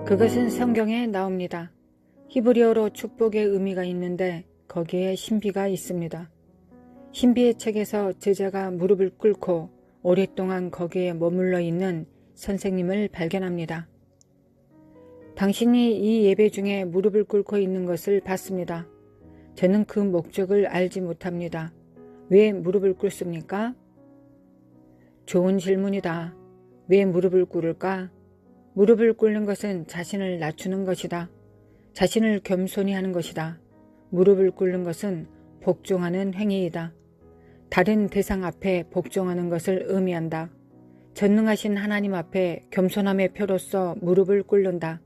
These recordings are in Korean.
그것은 성경에 나옵니다. 히브리어로 축복의 의미가 있는데 거기에 신비가 있습니다. 신비의 책에서 제자가 무릎을 꿇고 오랫동안 거기에 머물러 있는 선생님을 발견합니다. 당신이 이 예배 중에 무릎을 꿇고 있는 것을 봤습니다. 저는 그 목적을 알지 못합니다. 왜 무릎을 꿇습니까? 좋은 질문이다. 왜 무릎을 꿇을까? 무릎을 꿇는 것은 자신을 낮추는 것이다. 자신을 겸손히 하는 것이다. 무릎을 꿇는 것은 복종하는 행위이다. 다른 대상 앞에 복종하는 것을 의미한다. 전능하신 하나님 앞에 겸손함의 표로서 무릎을 꿇는다.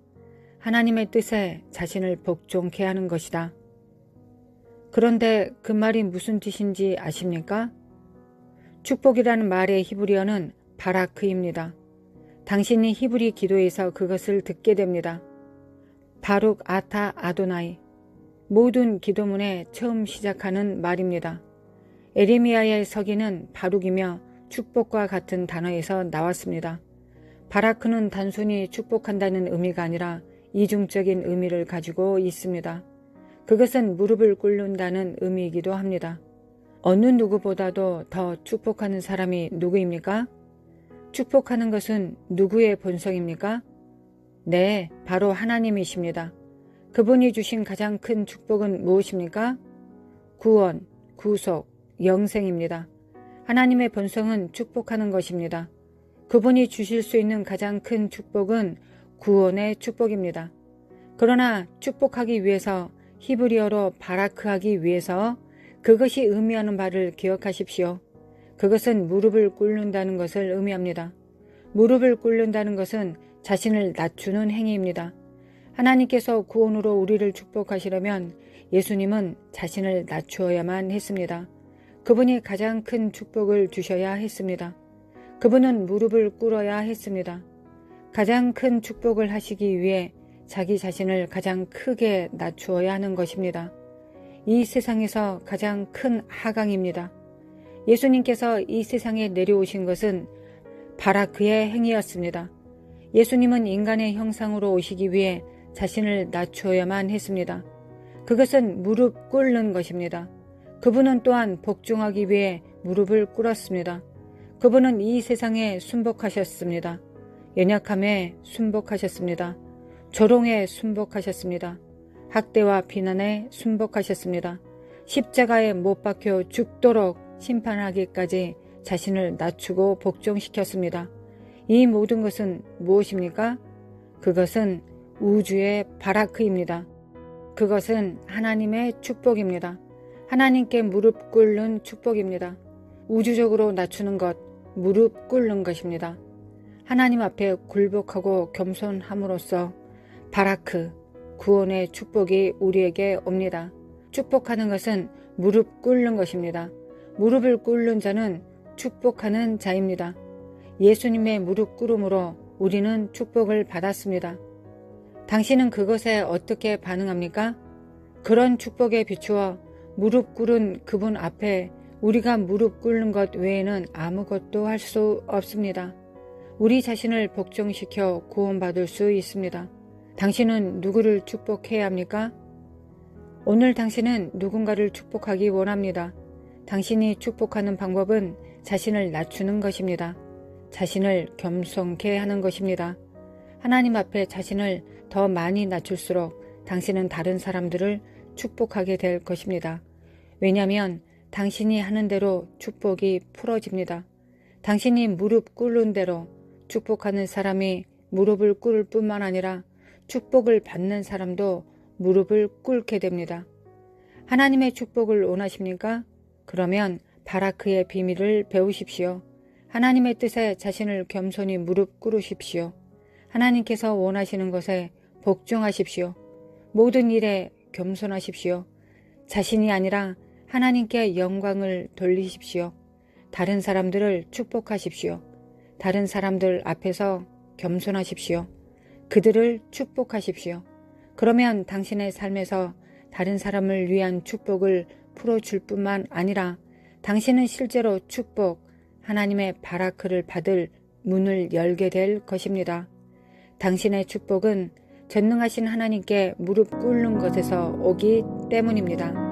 하나님의 뜻에 자신을 복종케 하는 것이다. 그런데 그 말이 무슨 뜻인지 아십니까? 축복이라는 말의 히브리어는 바라크입니다. 당신이 히브리 기도에서 그것을 듣게 됩니다. 바룩 아타 아도나이. 모든 기도문에 처음 시작하는 말입니다. 에레미야의 서기는 바룩이며 축복과 같은 단어에서 나왔습니다. 바라크는 단순히 축복한다는 의미가 아니라 이중적인 의미를 가지고 있습니다. 그것은 무릎을 꿇는다는 의미이기도 합니다. 어느 누구보다도 더 축복하는 사람이 누구입니까? 축복하는 것은 누구의 본성입니까? 네, 바로 하나님이십니다. 그분이 주신 가장 큰 축복은 무엇입니까? 구원, 구속, 영생입니다. 하나님의 본성은 축복하는 것입니다. 그분이 주실 수 있는 가장 큰 축복은 구원의 축복입니다. 그러나 축복하기 위해서 히브리어로 바라크하기 위해서 그것이 의미하는 바를 기억하십시오. 그것은 무릎을 꿇는다는 것을 의미합니다. 무릎을 꿇는다는 것은 자신을 낮추는 행위입니다. 하나님께서 구원으로 우리를 축복하시려면 예수님은 자신을 낮추어야만 했습니다. 그분이 가장 큰 축복을 주셔야 했습니다. 그분은 무릎을 꿇어야 했습니다. 가장 큰 축복을 하시기 위해 자기 자신을 가장 크게 낮추어야 하는 것입니다. 이 세상에서 가장 큰 하강입니다. 예수님께서 이 세상에 내려오신 것은 바라크의 행위였습니다. 예수님은 인간의 형상으로 오시기 위해 자신을 낮추어야만 했습니다. 그것은 무릎 꿇는 것입니다. 그분은 또한 복종하기 위해 무릎을 꿇었습니다. 그분은 이 세상에 순복하셨습니다. 연약함에 순복하셨습니다. 조롱에 순복하셨습니다. 학대와 비난에 순복하셨습니다. 십자가에 못 박혀 죽도록 심판하기까지 자신을 낮추고 복종시켰습니다. 이 모든 것은 무엇입니까? 그것은 우주의 바라크입니다. 그것은 하나님의 축복입니다. 하나님께 무릎 꿇는 축복입니다. 우주적으로 낮추는 것, 무릎 꿇는 것입니다. 하나님 앞에 굴복하고 겸손함으로써 바라크, 구원의 축복이 우리에게 옵니다. 축복하는 것은 무릎 꿇는 것입니다. 무릎을 꿇는 자는 축복하는 자입니다. 예수님의 무릎 꿇음으로 우리는 축복을 받았습니다. 당신은 그것에 어떻게 반응합니까? 그런 축복에 비추어 무릎 꿇은 그분 앞에 우리가 무릎 꿇는 것 외에는 아무것도 할 수 없습니다. 우리 자신을 복종시켜 구원받을 수 있습니다. 당신은 누구를 축복해야 합니까? 오늘 당신은 누군가를 축복하기 원합니다. 당신이 축복하는 방법은 자신을 낮추는 것입니다. 자신을 겸손케 하는 것입니다. 하나님 앞에 자신을 더 많이 낮출수록 당신은 다른 사람들을 축복하게 될 것입니다. 왜냐하면 당신이 하는 대로 축복이 풀어집니다. 당신이 무릎 꿇는 대로 축복하는 사람이 무릎을 꿇을 뿐만 아니라 축복을 받는 사람도 무릎을 꿇게 됩니다. 하나님의 축복을 원하십니까? 그러면 바라크의 비밀을 배우십시오. 하나님의 뜻에 자신을 겸손히 무릎 꿇으십시오. 하나님께서 원하시는 것에 복종하십시오. 모든 일에 겸손하십시오. 자신이 아니라 하나님께 영광을 돌리십시오. 다른 사람들을 축복하십시오. 다른 사람들 앞에서 겸손하십시오. 그들을 축복하십시오. 그러면 당신의 삶에서 다른 사람을 위한 축복을 풀어줄 뿐만 아니라 당신은 실제로 축복, 하나님의 바라크를 받을 문을 열게 될 것입니다. 당신의 축복은 전능하신 하나님께 무릎 꿇는 것에서 오기 때문입니다.